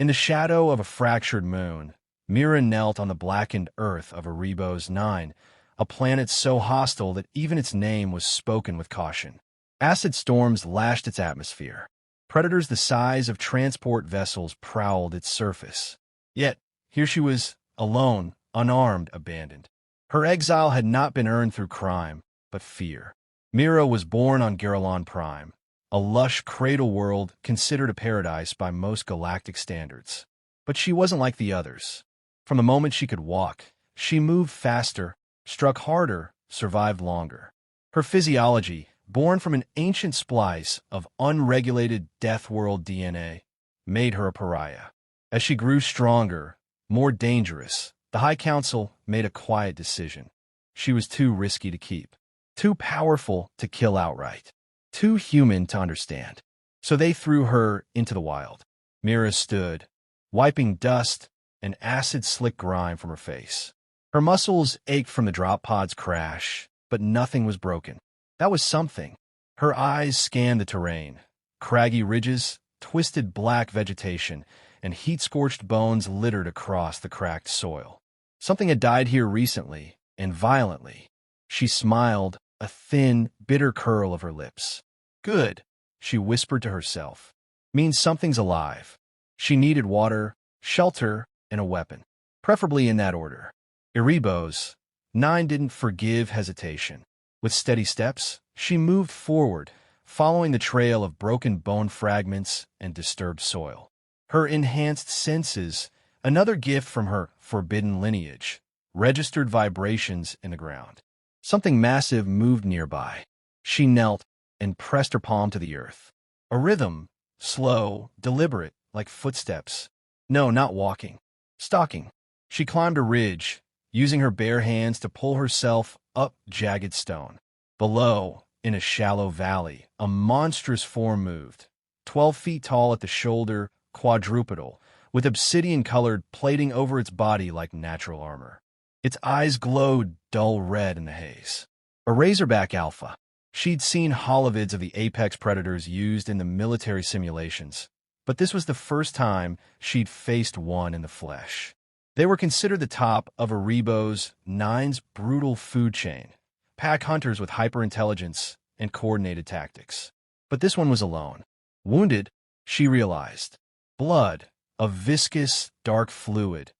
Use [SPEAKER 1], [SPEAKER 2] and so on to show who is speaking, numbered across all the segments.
[SPEAKER 1] In the shadow of a fractured moon, Mira knelt on the blackened earth of Erebos 9, a planet so hostile that even its name was spoken with caution. Acid storms lashed its atmosphere. Predators the size of transport vessels prowled its surface. Yet, here she was, alone, unarmed, abandoned. Her exile had not been earned through crime, but fear. Mira was born on Garelon Prime, a lush cradle world considered a paradise by most galactic standards. But she wasn't like the others. From the moment she could walk, she moved faster, struck harder, survived longer. Her physiology, born from an ancient splice of unregulated Deathworld DNA, made her a pariah. As she grew stronger, more dangerous, the High Council made a quiet decision. She was too risky to keep, too powerful to kill outright, too human to understand. So they threw her into the wild. Mira stood, wiping dust and acid-slick grime from her face. Her muscles ached from the drop pod's crash, but nothing was broken. That was something. Her eyes scanned the terrain. Craggy ridges, twisted black vegetation, and heat-scorched bones littered across the cracked soil. Something had died here recently, and violently. She smiled, a thin, bitter curl of her lips. Good, she whispered to herself. Means something's alive. She needed water, shelter, and a weapon. Preferably in that order. Erebos 9 didn't forgive hesitation. With steady steps, she moved forward, following the trail of broken bone fragments and disturbed soil. Her enhanced senses, another gift from her forbidden lineage, registered vibrations in the ground. Something massive moved nearby. She knelt and pressed her palm to the earth. A rhythm, slow, deliberate, like footsteps. No, not walking. Stalking. She climbed a ridge, using her bare hands to pull herself up jagged stone. Below, in a shallow valley, a monstrous form moved. 12 feet tall at the shoulder, quadrupedal, with obsidian-colored plating over its body like natural armor. Its eyes glowed dull red in the haze. A Razorback Alpha. She'd seen holovids of the apex predators used in the military simulations, but this was the first time she'd faced one in the flesh. They were considered the top of Erebos 9's brutal food chain, pack hunters with hyperintelligence and coordinated tactics. But this one was alone. Wounded, she realized. Blood, a viscous, dark fluid,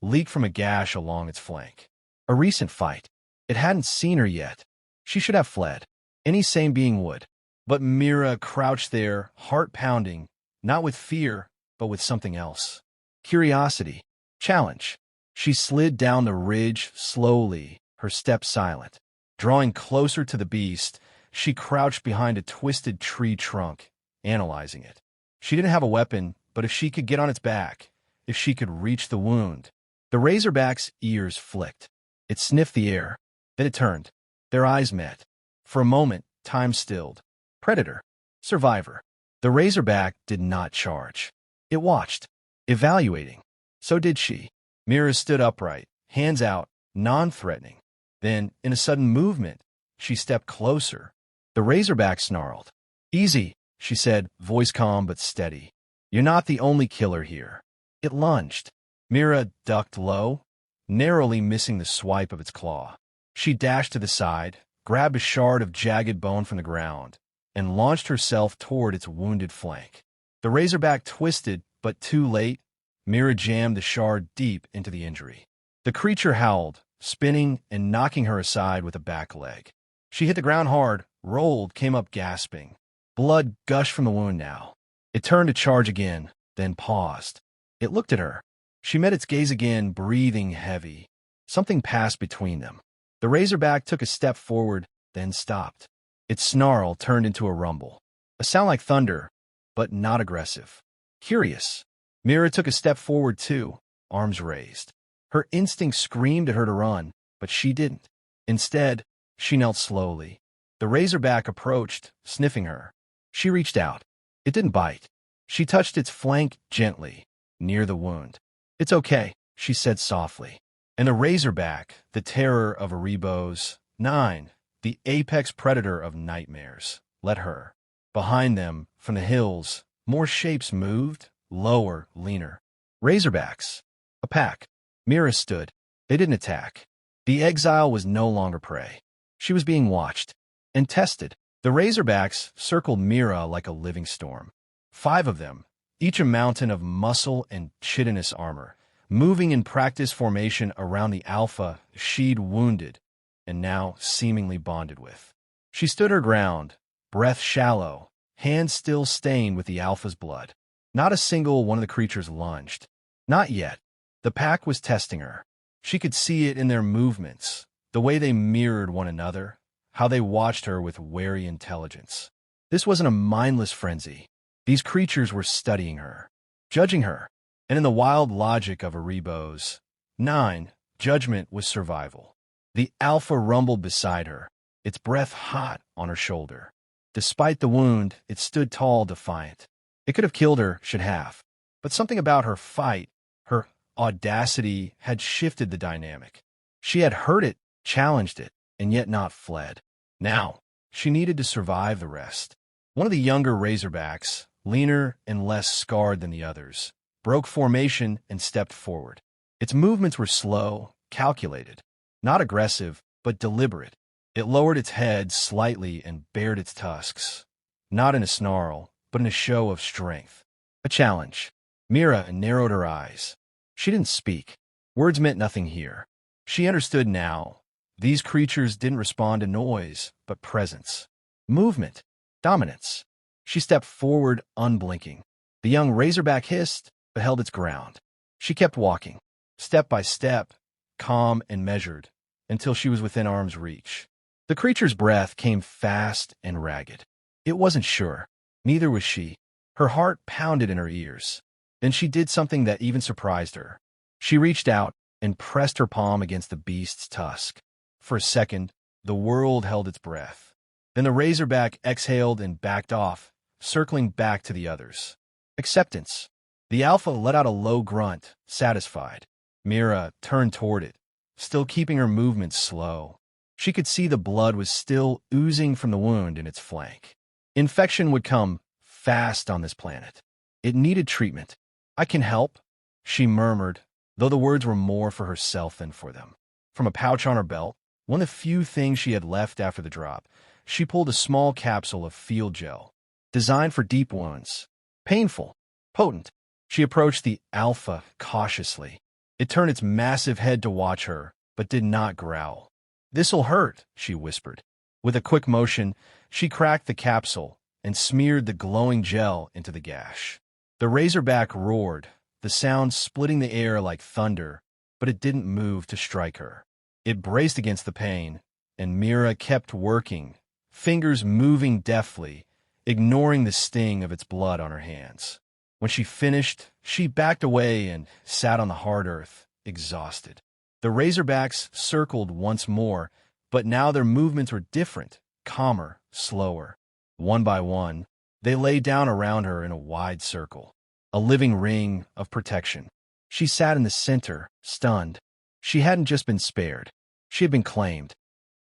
[SPEAKER 1] leaked from a gash along its flank. A recent fight. It hadn't seen her yet. She should have fled. Any sane being would. But Mira crouched there, heart pounding, not with fear, but with something else. Curiosity. Challenge. She slid down the ridge slowly, her step silent. Drawing closer to the beast, she crouched behind a twisted tree trunk, analyzing it. She didn't have a weapon, but if she could get on its back, if she could reach the wound. The Razorback's ears flicked. It sniffed the air. Then it turned. Their eyes met. For a moment, time stilled. Predator. Survivor. The Razorback did not charge. It watched. Evaluating. So did she. Mira stood upright, hands out, non-threatening. Then, in a sudden movement, she stepped closer. The Razorback snarled. Easy, she said, voice calm but steady. You're not the only killer here. It lunged. Mira ducked low, narrowly missing the swipe of its claw. She dashed to the side, grabbed a shard of jagged bone from the ground, and launched herself toward its wounded flank. The Razorback twisted, but too late, Mira jammed the shard deep into the injury. The creature howled, spinning and knocking her aside with a back leg. She hit the ground hard, rolled, came up gasping. Blood gushed from the wound now. It turned to charge again, then paused. It looked at her. She met its gaze again, breathing heavy. Something passed between them. The Razorback took a step forward, then stopped. Its snarl turned into a rumble. A sound like thunder, but not aggressive. Curious. Mira took a step forward too, arms raised. Her instinct screamed at her to run, but she didn't. Instead, she knelt slowly. The Razorback approached, sniffing her. She reached out. It didn't bite. She touched its flank gently, near the wound. It's okay, she said softly. And the Razorback, the terror of Erebos 9, the apex predator of nightmares, let her. Behind them, from the hills, more shapes moved, lower, leaner. Razorbacks. A pack. Mira stood. They didn't attack. The exile was no longer prey. She was being watched and tested. The Razorbacks circled Mira like a living storm. 5 of them, each a mountain of muscle and chitinous armor, moving in practice formation around the alpha she'd wounded and now seemingly bonded with. She stood her ground, breath shallow, hands still stained with the alpha's blood. Not a single one of the creatures lunged. Not yet. The pack was testing her. She could see it in their movements, the way they mirrored one another, how they watched her with wary intelligence. This wasn't a mindless frenzy. These creatures were studying her, judging her, and in the wild logic of Erebos 9, judgment was survival. The alpha rumbled beside her, its breath hot on her shoulder. Despite the wound, it stood tall, defiant. It could have killed her, should have. But something about her fight, her audacity, had shifted the dynamic. She had heard it, challenged it, and yet not fled. Now, she needed to survive the rest. One of the younger Razorbacks, leaner and less scarred than the others, broke formation and stepped forward. Its movements were slow, calculated, not aggressive, but deliberate. It lowered its head slightly and bared its tusks, not in a snarl, but in a show of strength. A challenge. Mira narrowed her eyes. She didn't speak. Words meant nothing here. She understood now. These creatures didn't respond to noise, but presence. Movement. Dominance. She stepped forward, unblinking. The young Razorback hissed, but held its ground. She kept walking, step by step, calm and measured, until she was within arm's reach. The creature's breath came fast and ragged. It wasn't sure. Neither was she. Her heart pounded in her ears. Then she did something that even surprised her. She reached out and pressed her palm against the beast's tusk. For a second, the world held its breath. Then the Razorback exhaled and backed off, circling back to the others. Acceptance. The alpha let out a low grunt, satisfied. Mira turned toward it, still keeping her movements slow. She could see the blood was still oozing from the wound in its flank. Infection would come fast on this planet. It needed treatment. "I can help," she murmured, though the words were more for herself than for them. From a pouch on her belt, one of the few things she had left after the drop, she pulled a small capsule of field gel, designed for deep wounds. Painful, potent. She approached the alpha cautiously. It turned its massive head to watch her, but did not growl. "This'll hurt," she whispered. With a quick motion, she cracked the capsule and smeared the glowing gel into the gash. The Razorback roared, the sound splitting the air like thunder, but it didn't move to strike her. It braced against the pain, and Mira kept working, fingers moving deftly, ignoring the sting of its blood on her hands. When she finished, she backed away and sat on the hard earth, exhausted. The Razorbacks circled once more, but now their movements were different, calmer, slower. One by one, they lay down around her in a wide circle, a living ring of protection. She sat in the center, stunned. She hadn't just been spared. She had been claimed.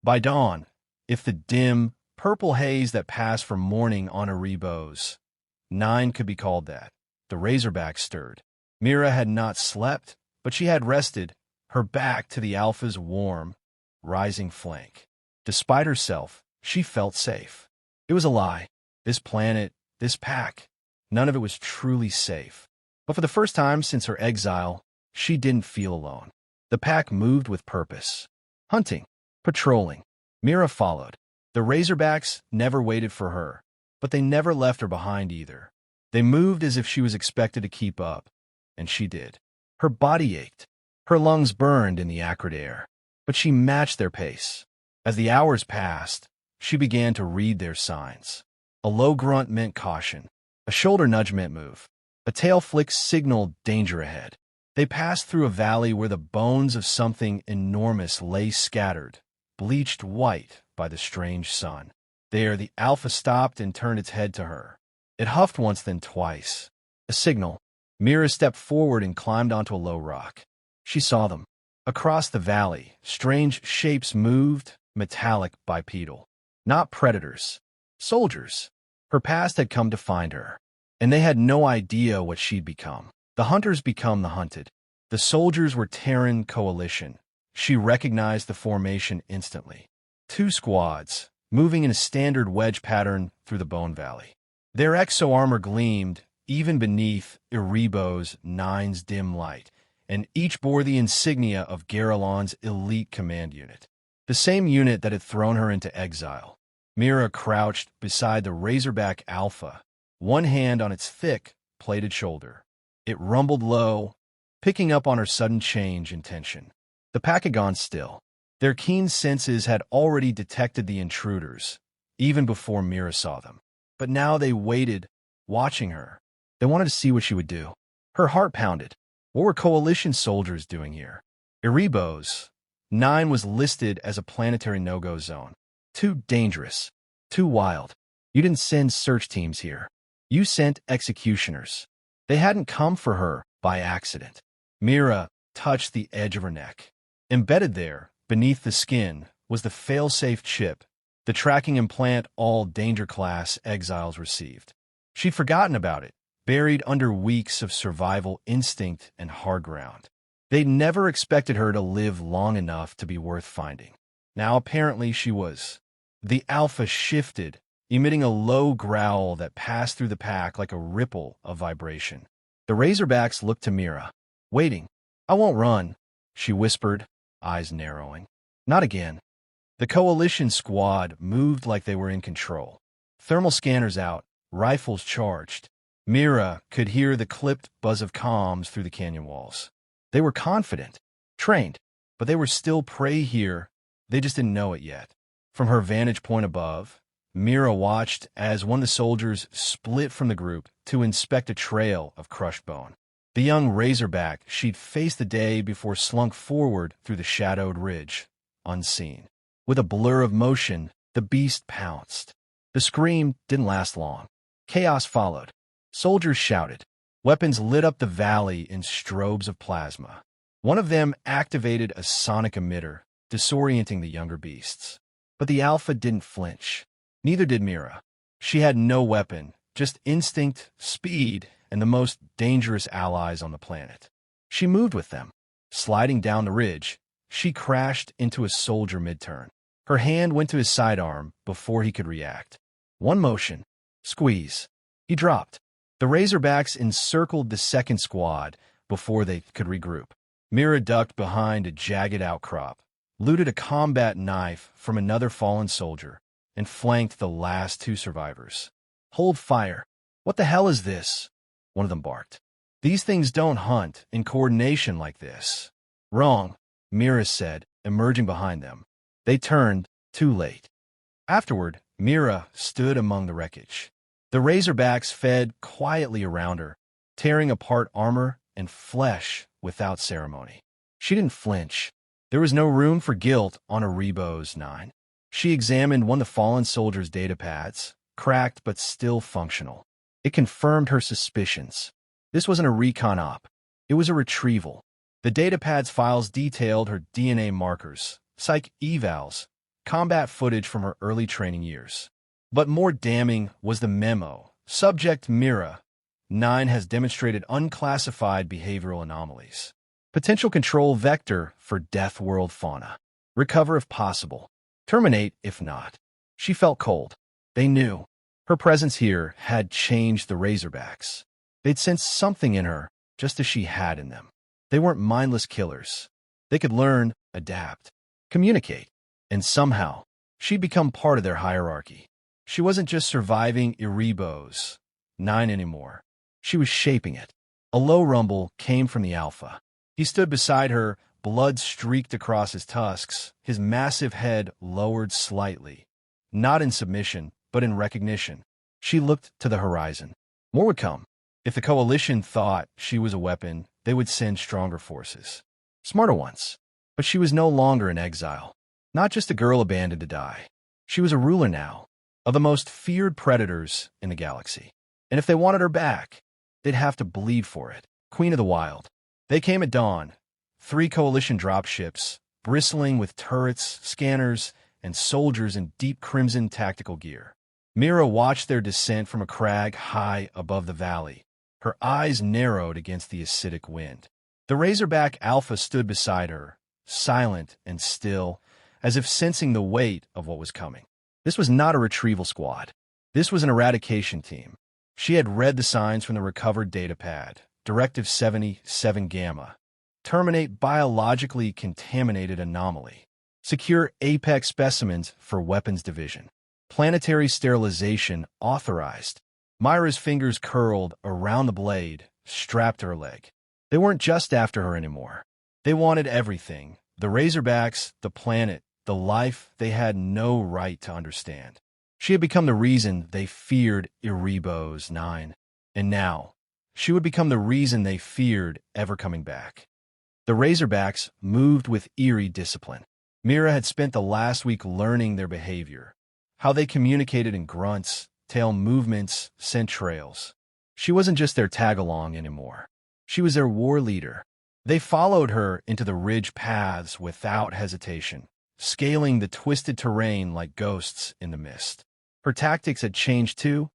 [SPEAKER 1] By dawn, if the dim, purple haze that passed for morning on Erebos 9 could be called that, the Razorback stirred. Mira had not slept, but she had rested, her back to the alpha's warm, rising flank. Despite herself, she felt safe. It was a lie. This planet, this pack, none of it was truly safe. But for the first time since her exile, she didn't feel alone. The pack moved with purpose. Hunting, patrolling. Mira followed. The Razorbacks never waited for her, but they never left her behind either. They moved as if she was expected to keep up, and she did. Her body ached. Her lungs burned in the acrid air, but she matched their pace. As the hours passed, she began to read their signs. A low grunt meant caution. A shoulder nudge meant move. A tail flick signaled danger ahead. They passed through a valley where the bones of something enormous lay scattered, bleached white by the strange sun. There, the alpha stopped and turned its head to her. It huffed once, then twice. A signal. Mira stepped forward and climbed onto a low rock. She saw them. Across the valley, strange shapes moved, metallic, bipedal. Not predators. Soldiers. Her past had come to find her, and they had no idea what she'd become. The hunters become the hunted. The soldiers were Terran coalition. She recognized the formation instantly. 2 squads, moving in a standard wedge pattern through the Bone Valley. Their exo-armor gleamed, even beneath Erebos 9's dim light, and each bore the insignia of Garelon's elite command unit. The same unit that had thrown her into exile. Mira crouched beside the Razorback Alpha, one hand on its thick, plated shoulder. It rumbled low, picking up on her sudden change in tension. The pack had gone still. Their keen senses had already detected the intruders, even before Mira saw them. But now they waited, watching her. They wanted to see what she would do. Her heart pounded. What were coalition soldiers doing here? Erebos 9 was listed as a planetary no-go zone. Too dangerous. Too wild. You didn't send search teams here. You sent executioners. They hadn't come for her by accident. Mira touched the edge of her neck. Embedded there, beneath the skin, was the fail-safe chip, the tracking implant all Danger Class exiles received. She'd forgotten about it, buried under weeks of survival instinct and hard ground. They'd never expected her to live long enough to be worth finding. Now apparently she was. The Alpha shifted, emitting a low growl that passed through the pack like a ripple of vibration. The Razorbacks looked to Mira, waiting. "I won't run," she whispered, eyes narrowing. "Not again." The coalition squad moved like they were in control. Thermal scanners out, rifles charged. Mira could hear the clipped buzz of comms through the canyon walls. They were confident, trained, but they were still prey here. They just didn't know it yet. From her vantage point above, Mira watched as one of the soldiers split from the group to inspect a trail of crushed bone. The young Razorback she'd faced the day before slunk forward through the shadowed ridge, unseen. With a blur of motion, the beast pounced. The scream didn't last long. Chaos followed. Soldiers shouted. Weapons lit up the valley in strobes of plasma. One of them activated a sonic emitter, disorienting the younger beasts. But the Alpha didn't flinch. Neither did Mira. She had no weapon, just instinct, speed, and the most dangerous allies on the planet. She moved with them. Sliding down the ridge, she crashed into a soldier mid-turn. Her hand went to his sidearm before he could react. One motion. Squeeze. He dropped. The Razorbacks encircled the second squad before they could regroup. Mira ducked behind a jagged outcrop, looted a combat knife from another fallen soldier, and flanked the last 2 survivors. "Hold fire." "What the hell is this?" one of them barked. "These things don't hunt in coordination like this." "Wrong," Mira said, emerging behind them. They turned, too late. Afterward, Mira stood among the wreckage. The Razorbacks fed quietly around her, tearing apart armor and flesh without ceremony. She didn't flinch. There was no room for guilt on Erebos 9. She examined one of the fallen soldiers' data pads, cracked but still functional. It confirmed her suspicions. This wasn't a recon op. It was a retrieval. The data pad's files detailed her DNA markers, psych evals, combat footage from her early training years. But more damning was the memo. Subject Mira. 9 has demonstrated unclassified behavioral anomalies. Potential control vector for Deathworld fauna. Recover if possible. Terminate if not. She felt cold. They knew. Her presence here had changed the Razorbacks. They'd sensed something in her, just as she had in them. They weren't mindless killers. They could learn, adapt, communicate, and somehow, she'd become part of their hierarchy. She wasn't just surviving Erebos 9 anymore. She was shaping it. A low rumble came from the Alpha. He stood beside her, blood streaked across his tusks, his massive head lowered slightly. Not in submission, but in recognition. She looked to the horizon. More would come. If the Coalition thought she was a weapon, they would send stronger forces. Smarter ones. But she was no longer in exile. Not just a girl abandoned to die. She was a ruler now, of the most feared predators in the galaxy. And if they wanted her back, they'd have to bleed for it. Queen of the Wild. They came at dawn. 3 Coalition dropships, bristling with turrets, scanners, and soldiers in deep crimson tactical gear. Mira watched their descent from a crag high above the valley, Her eyes narrowed against the acidic wind. The Razorback Alpha stood beside her, silent and still, as if sensing the weight of what was coming. This was not a retrieval squad. This was an eradication team. She had read the signs from the recovered datapad, Directive 77 Gamma. Terminate biologically contaminated anomaly. Secure apex specimens for weapons division. Planetary sterilization authorized. Mira's fingers curled around the blade, strapped to her leg. They weren't just after her anymore. They wanted everything. The Razorbacks, the planet, the life they had no right to understand. She had become the reason they feared Erebos 9. And now, she would become the reason they feared ever coming back. The Razorbacks moved with eerie discipline. Mira had spent the last week learning their behavior, how they communicated in grunts, tail movements, scent trails. She wasn't just their tag-along anymore. She was their war leader. They followed her into the ridge paths without hesitation, scaling the twisted terrain like ghosts in the mist. Her tactics had changed too,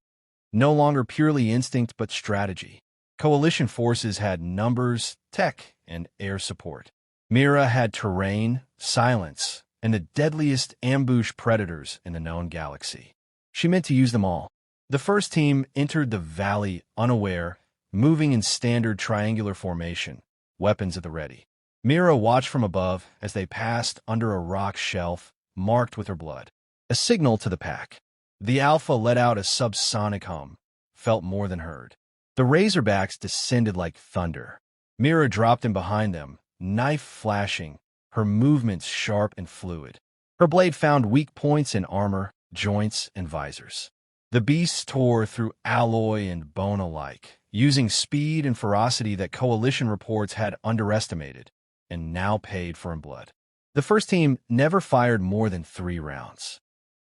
[SPEAKER 1] no longer purely instinct but strategy. Coalition forces had numbers, tech, and air support. Mira had terrain, silence, and the deadliest ambush predators in the known galaxy. She meant to use them all. The first team entered the valley unaware, moving in standard triangular formation, weapons at the ready. Mira watched from above as they passed under a rock shelf marked with her blood. A signal to the pack. The Alpha let out a subsonic hum, felt more than heard. The Razorbacks descended like thunder. Mira dropped in behind them, knife flashing, her movements sharp and fluid. Her blade found weak points in armor, joints, and visors. The beasts tore through alloy and bone alike, using speed and ferocity that Coalition reports had underestimated, and now paid for in blood. The first team never fired more than 3 rounds.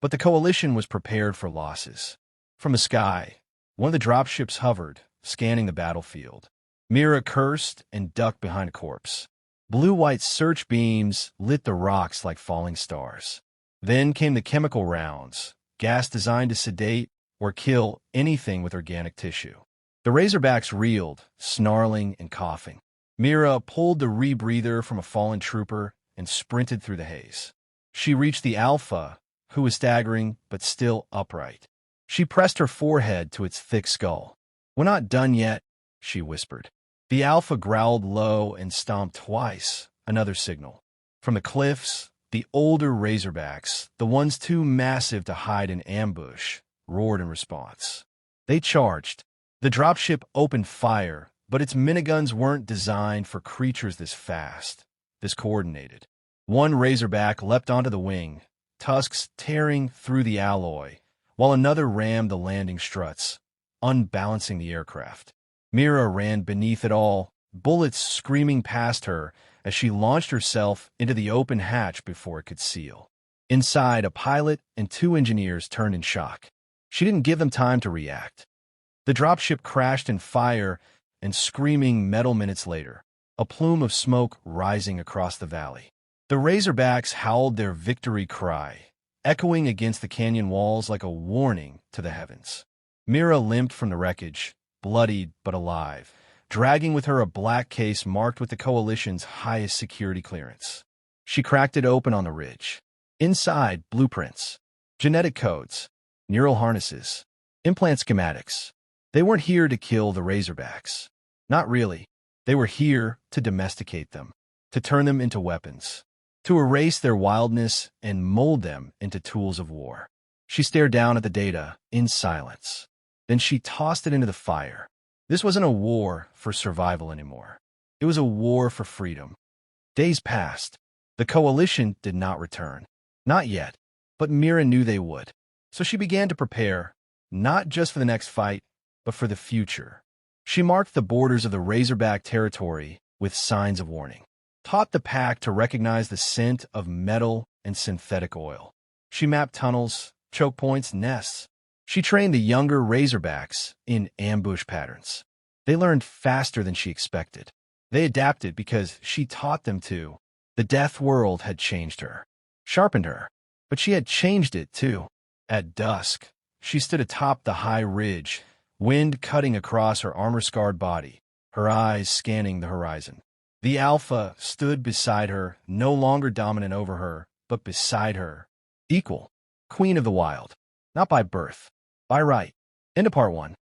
[SPEAKER 1] But the Coalition was prepared for losses. From the sky, one of the dropships hovered, scanning the battlefield. Mira cursed and ducked behind a corpse. Blue-white search beams lit the rocks like falling stars. Then came the chemical rounds, gas designed to sedate or kill anything with organic tissue. The Razorbacks reeled, snarling and coughing. Mira pulled the rebreather from a fallen trooper and sprinted through the haze. She reached the Alpha, who was staggering but still upright. She pressed her forehead to its thick skull. "We're not done yet," she whispered. The Alpha growled low and stomped twice, another signal. From the cliffs, the older Razorbacks, the ones too massive to hide in ambush, roared in response. They charged. The dropship opened fire, but its miniguns weren't designed for creatures this fast, this coordinated. One Razorback leapt onto the wing, tusks tearing through the alloy, while another rammed the landing struts, unbalancing the aircraft. Mira ran beneath it all, bullets screaming past her as she launched herself into the open hatch before it could seal. Inside, a pilot and 2 engineers turned in shock. She didn't give them time to react. The dropship crashed in fire and screaming metal minutes later, a plume of smoke rising across the valley. The Razorbacks howled their victory cry, echoing against the canyon walls like a warning to the heavens. Mira limped from the wreckage, bloodied but alive, dragging with her a black case marked with the Coalition's highest security clearance. She cracked it open on the ridge. Inside, blueprints, genetic codes, neural harnesses, implant schematics. They weren't here to kill the Razorbacks. Not really. They were here to domesticate them, to turn them into weapons, to erase their wildness and mold them into tools of war. She stared down at the data in silence. Then she tossed it into the fire. This wasn't a war for survival anymore. It was a war for freedom. Days passed. The Coalition did not return. Not yet, but Mira knew they would. So she began to prepare, not just for the next fight, but for the future. She marked the borders of the Razorback territory with signs of warning, taught the pack to recognize the scent of metal and synthetic oil. She mapped tunnels, choke points, nests. She trained the younger Razorbacks in ambush patterns. They learned faster than she expected. They adapted because she taught them to. The death world had changed her, sharpened her, but she had changed it too. At dusk, she stood atop the high ridge, wind cutting across her armor-scarred body, her eyes scanning the horizon. The Alpha stood beside her, no longer dominant over her, but beside her. Equal. Queen of the Wild. Not by birth. By right. Into part 1.